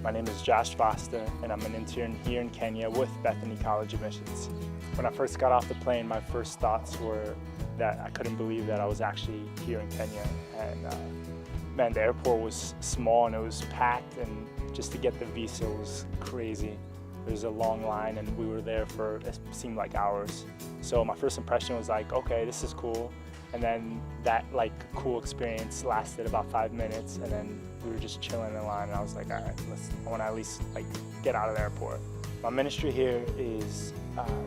My name is Josh Foster, and I'm an intern here in Kenya with Bethany College of Missions. When I first got off the plane, my first thoughts were that I couldn't believe that I was actually here in Kenya. And man, the airport was small and it was packed, and just to get the visa was crazy. There was a long line and we were there for, it seemed like hours. So my first impression was like, okay, this is cool. And then that cool experience lasted about 5 minutes, and then we were just chilling in line, and I was like, all right, I want to at least get out of the airport. My ministry here is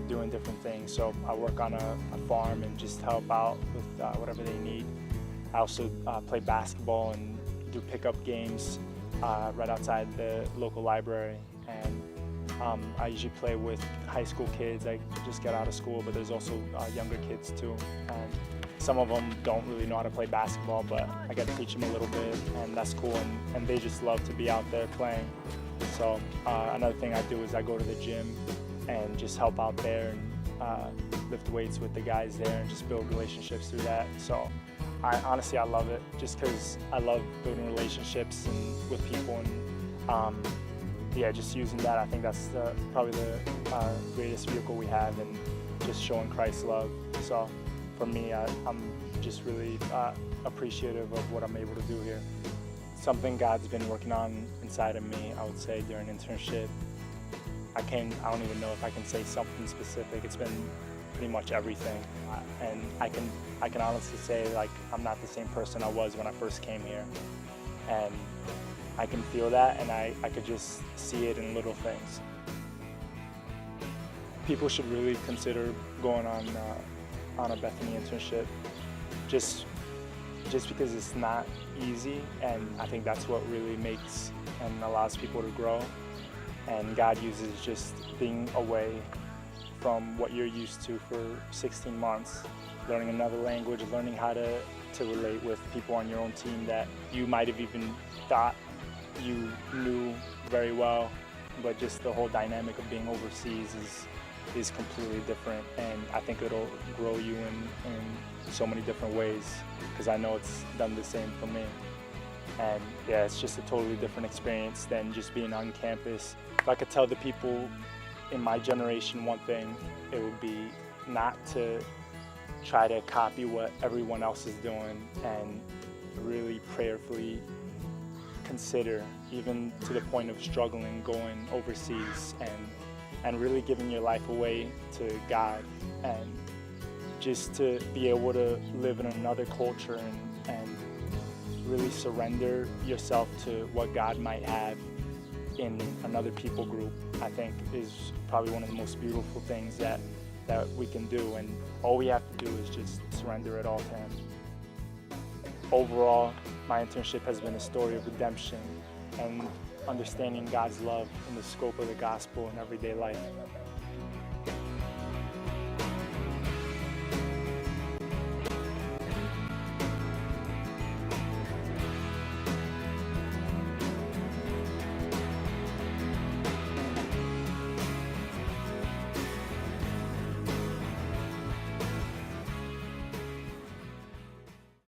doing different things. So I work on a farm and just help out with whatever they need. I also play basketball and do pickup games right outside the local library. And I usually play with high school kids. I just get out of school, but there's also younger kids too. And some of them don't really know how to play basketball, but I get to teach them a little bit, and that's cool. And they just love to be out there playing. So another thing I do is I go to the gym and just help out there and lift weights with the guys there and just build relationships through that. So honestly, I love it just because I love building relationships and with people, and yeah, just using that. I think that's probably the greatest vehicle we have in just showing Christ's love. So for me, I'm just really appreciative of what I'm able to do here. Something God's been working on inside of me, I would say, during internship. I don't even know if I can say something specific. It's been pretty much everything. And I can honestly say, I'm not the same person I was when I first came here. And I can feel that, and I could just see it in little things. People should really consider going on a Bethany internship, just because it's not easy, and I think that's what really makes and allows people to grow. And God uses just being away from what you're used to for 16 months, learning another language, learning how to relate with people on your own team that you might have even thought you knew very well, but just the whole dynamic of being overseas is completely different, and I think it'll grow you in so many different ways, because I know it's done the same for me. And yeah, it's just a totally different experience than just being on campus. If I could tell the people in my generation one thing, it would be not to try to copy what everyone else is doing, and really prayerfully consider, even to the point of struggling, going overseas and really giving your life away to God, and just to be able to live in another culture and really surrender yourself to what God might have in another people group, I think is probably one of the most beautiful things that we can do, and all we have to do is just surrender it all to Him. Overall, my internship has been a story of redemption and understanding God's love in the scope of the gospel in everyday life.